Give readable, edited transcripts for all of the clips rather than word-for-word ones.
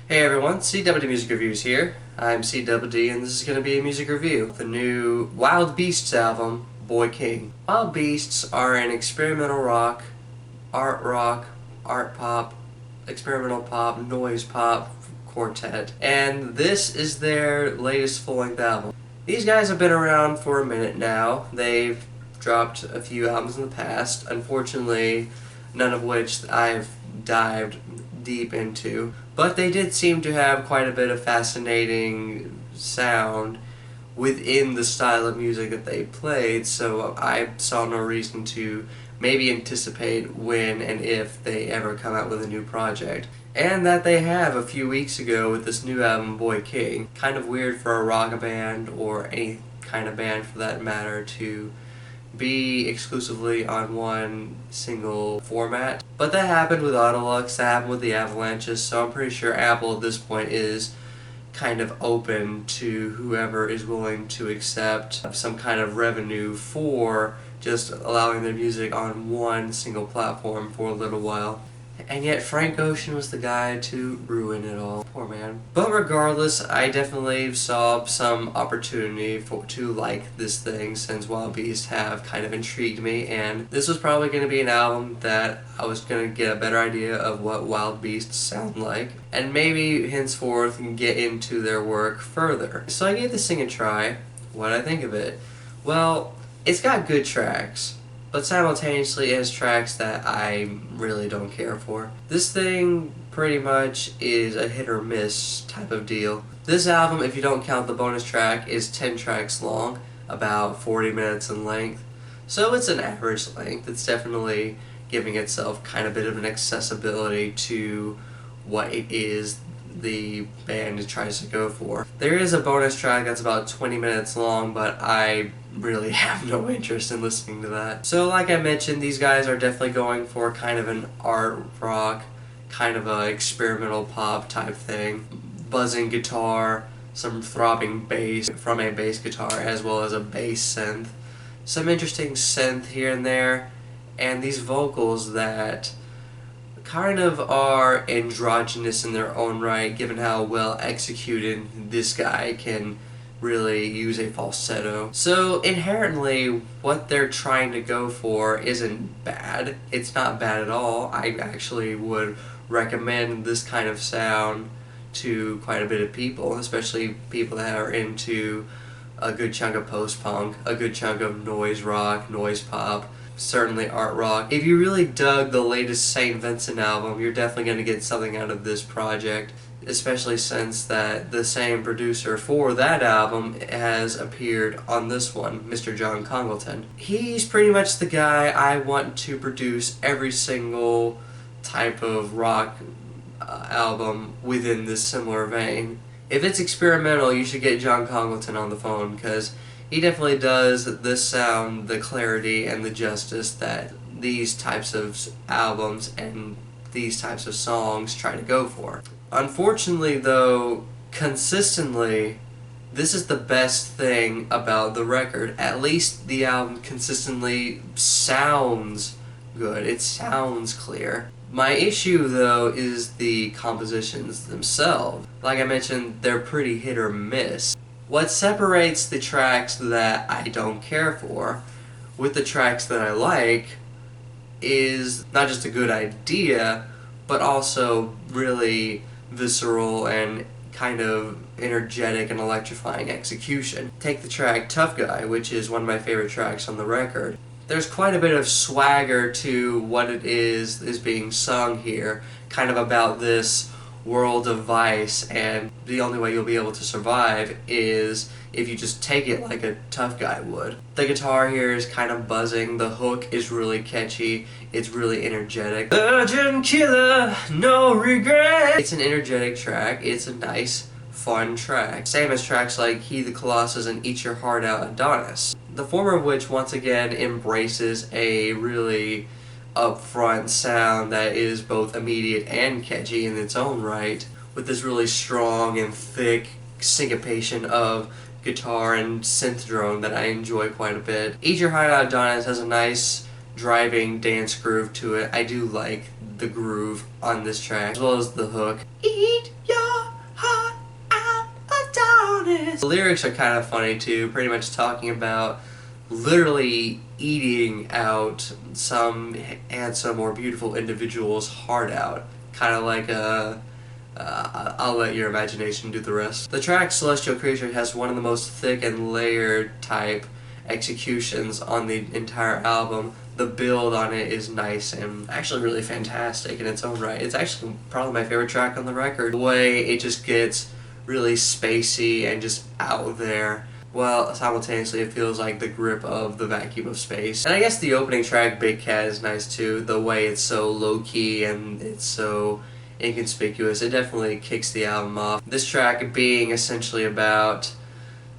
Hey everyone, CWD Music Reviews here. I'm CWD and this is going to be a music review of the new Wild Beasts album, Boy King. Wild Beasts are an experimental rock, art pop, experimental pop, noise pop quartet, and this is their latest full-length album. These guys have been around for a minute now. They've dropped a few albums in the past, unfortunately none of which I've dived deep into, but they did seem to have quite a bit of fascinating sound within the style of music that they played, so I saw no reason to maybe anticipate when and if they ever come out with a new project. And that they have a few weeks ago with this new album, Boy King. Kind of weird for a rock band, or any kind of band for that matter, to be exclusively on one single format. But that happened with Adonis, that happened with the Avalanches, so I'm pretty sure Apple at this point is kind of open to whoever is willing to accept some kind of revenue for just allowing their music on one single platform for a little while. And yet Frank Ocean was the guy to ruin it all. Poor man. But regardless, I definitely saw some opportunity to like this thing, since Wild Beasts have kind of intrigued me, and this was probably going to be an album that I was going to get a better idea of what Wild Beasts sound like, and maybe henceforth get into their work further. So I gave this thing a try. What did I think of it? Well, it's got good tracks, but simultaneously it has tracks that I really don't care for. This thing pretty much is a hit or miss type of deal. This album, if you don't count the bonus track, is 10 tracks long, about 40 minutes in length. So it's an average length. It's definitely giving itself kind of a bit of an accessibility to what it is the band tries to go for. There is a bonus track that's about 20 minutes long, but I really have no interest in listening to that. So like I mentioned, these guys are definitely going for kind of an art rock, kind of a experimental pop type thing. Buzzing guitar, some throbbing bass from a bass guitar, as well as a bass synth. Some interesting synth here and there, and these vocals that kind of are androgynous in their own right, given how well executed this guy can really use a falsetto. So inherently, what they're trying to go for isn't bad. It's not bad at all. I actually would recommend this kind of sound to quite a bit of people, especially people that are into a good chunk of post-punk, a good chunk of noise rock, noise pop, certainly art rock. If you really dug the latest St. Vincent album, you're definitely going to get something out of this project, especially since that the same producer for that album has appeared on this one, Mr. John Congleton. He's pretty much the guy I want to produce every single type of rock album within this similar vein. If it's experimental, you should get John Congleton on the phone, because he definitely does this sound the clarity and the justice that these types of albums and these types of songs try to go for. Unfortunately though, consistently, this is the best thing about the record. At least the album consistently sounds good. It sounds clear. My issue though is the compositions themselves. Like I mentioned, they're pretty hit or miss. What separates the tracks that I don't care for with the tracks that I like is not just a good idea, but also really visceral and kind of energetic and electrifying execution. Take the track Tough Guy, which is one of my favorite tracks on the record. There's quite a bit of swagger to what it is being sung here, kind of about this world of vice, and the only way you'll be able to survive is if you just take it like a tough guy would. The guitar here is kind of buzzing, the hook is really catchy, it's really energetic. Virgin killer, no regret! It's an energetic track, it's a nice, fun track. Same as tracks like He the Colossus and Eat Your Heart Out Adonis. The former of which once again embraces a really upfront sound that is both immediate and catchy in its own right, with this really strong and thick syncopation of guitar and synth drone that I enjoy quite a bit. Eat Your Heart Out Adonis has a nice driving dance groove to it. I do like the groove on this track, as well as the hook. Eat your The lyrics are kind of funny too, pretty much talking about literally eating out some handsome or beautiful individual's heart out. Kind of like a I'll let your imagination do the rest. The track Celestial Creature has one of the most thick and layered type executions on the entire album. The build on it is nice and actually really fantastic in its own right. It's actually probably my favorite track on the record. The way it just gets really spacey and just out there, while simultaneously it feels like the grip of the vacuum of space. And I guess the opening track, Big Cat, is nice too. The way it's so low-key and it's so inconspicuous, it definitely kicks the album off. This track being essentially about,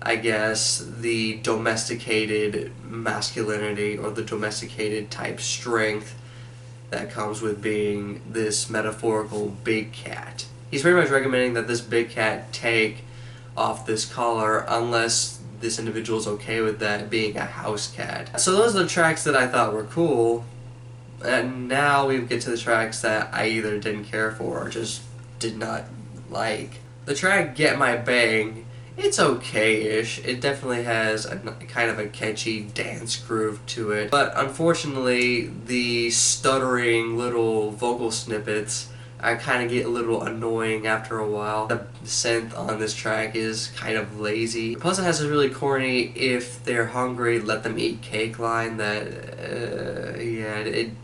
I guess, the domesticated masculinity or the domesticated type strength that comes with being this metaphorical big cat. He's pretty much recommending that this big cat take off this collar unless this individual's okay with that being a house cat. So those are the tracks that I thought were cool. And now we get to the tracks that I either didn't care for or just did not like. The track Get My Bang, it's okay-ish. It definitely has a kind of a catchy dance groove to it. But unfortunately, the stuttering little vocal snippets I kind of get a little annoying after a while. The synth on this track is kind of lazy. Plus it has a really corny "if they're hungry, let them eat cake" line that,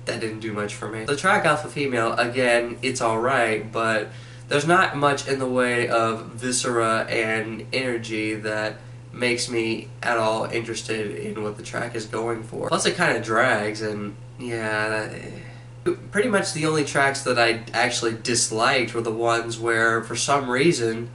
that didn't do much for me. The track Alpha Female, again, it's alright, but there's not much in the way of viscera and energy that makes me at all interested in what the track is going for. Plus it kind of drags, and pretty much the only tracks that I actually disliked were the ones where, for some reason,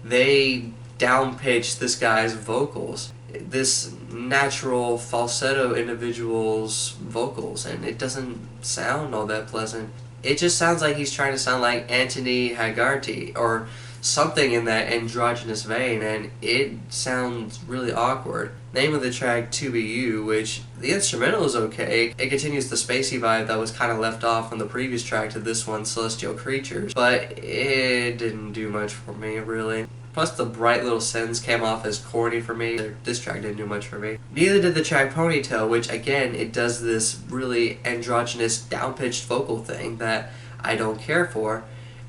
they downpitched this guy's vocals. This natural falsetto individual's vocals, and it doesn't sound all that pleasant. It just sounds like he's trying to sound like Anthony Haggerty or something in that androgynous vein, and it sounds really awkward. Name of the track, To Be You, which the instrumental is okay. It continues the spacey vibe that was kind of left off from the previous track to this one, Celestial Creatures, but it didn't do much for me, really. Plus the bright little synths came off as corny for me. This track didn't do much for me. Neither did the track Ponytail, which again, it does this really androgynous down-pitched vocal thing that I don't care for.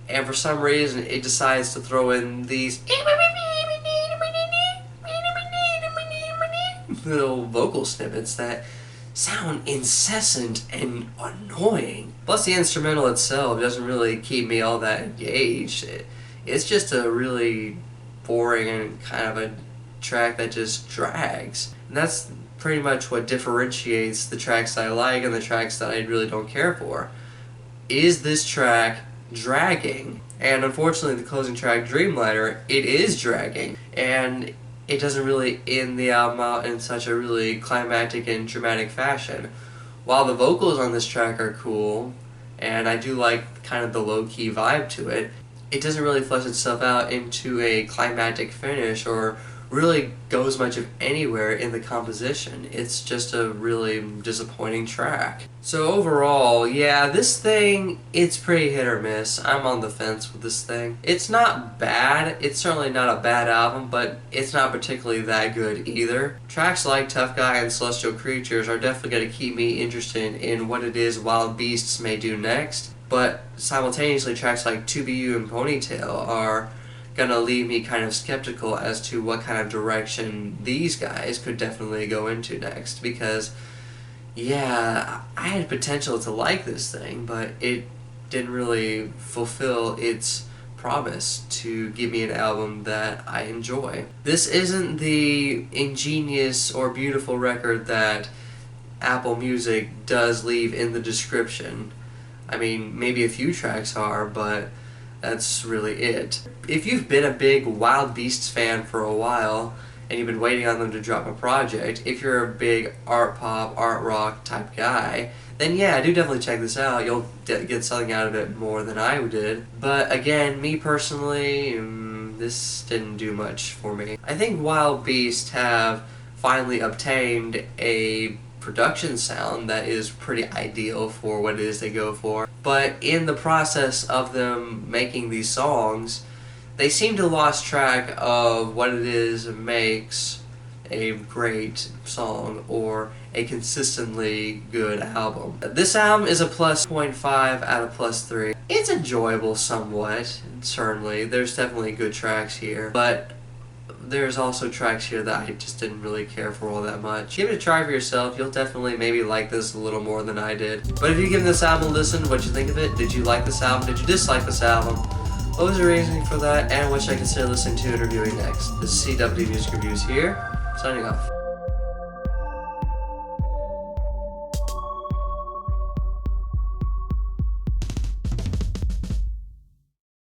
And for some reason, it decides to throw in these little vocal snippets that sound incessant and annoying. Plus the instrumental itself doesn't really keep me all that engaged. It's just a really boring and kind of a track that just drags. And that's pretty much what differentiates the tracks I like and the tracks that I really don't care for. Is this track dragging? And unfortunately the closing track, Dreamliner, it is dragging, and it doesn't really end the album out in such a really climactic and dramatic fashion. While the vocals on this track are cool, and I do like kind of the low-key vibe to it, it doesn't really flesh itself out into a climactic finish or really goes much of anywhere in the composition. It's just a really disappointing track. So overall, yeah, this thing, it's pretty hit or miss. I'm on the fence with this thing. It's not bad. It's certainly not a bad album, but it's not particularly that good either. Tracks like Tough Guy and Celestial Creatures are definitely going to keep me interested in what it is Wild Beasts may do next, but simultaneously tracks like To Be You and Ponytail are gonna leave me kind of skeptical as to what kind of direction these guys could definitely go into next, because yeah, I had potential to like this thing, but it didn't really fulfill its promise to give me an album that I enjoy. This isn't the ingenious or beautiful record that Apple Music does leave in the description. I mean, maybe a few tracks are, but that's really it. If you've been a big Wild Beasts fan for a while, and you've been waiting on them to drop a project, if you're a big art pop, art rock type guy, then yeah, do definitely check this out. You'll get something out of it more than I did. But again, me personally, this didn't do much for me. I think Wild Beasts have finally obtained a production sound that is pretty ideal for what it is they go for. But in the process of them making these songs, they seem to lost track of what it is that makes a great song or a consistently good album. This album is a +0.5 out of +3. It's enjoyable somewhat, certainly. There's definitely good tracks here, but there's also tracks here that I just didn't really care for all that much. Give it a try for yourself. You'll definitely maybe like this a little more than I did. But if you give this album a listen, what'd you think of it? Did you like this album? Did you dislike this album? What was your reasoning for that? And what should I consider listening to and reviewing next? This is CW Music Reviews here, signing off.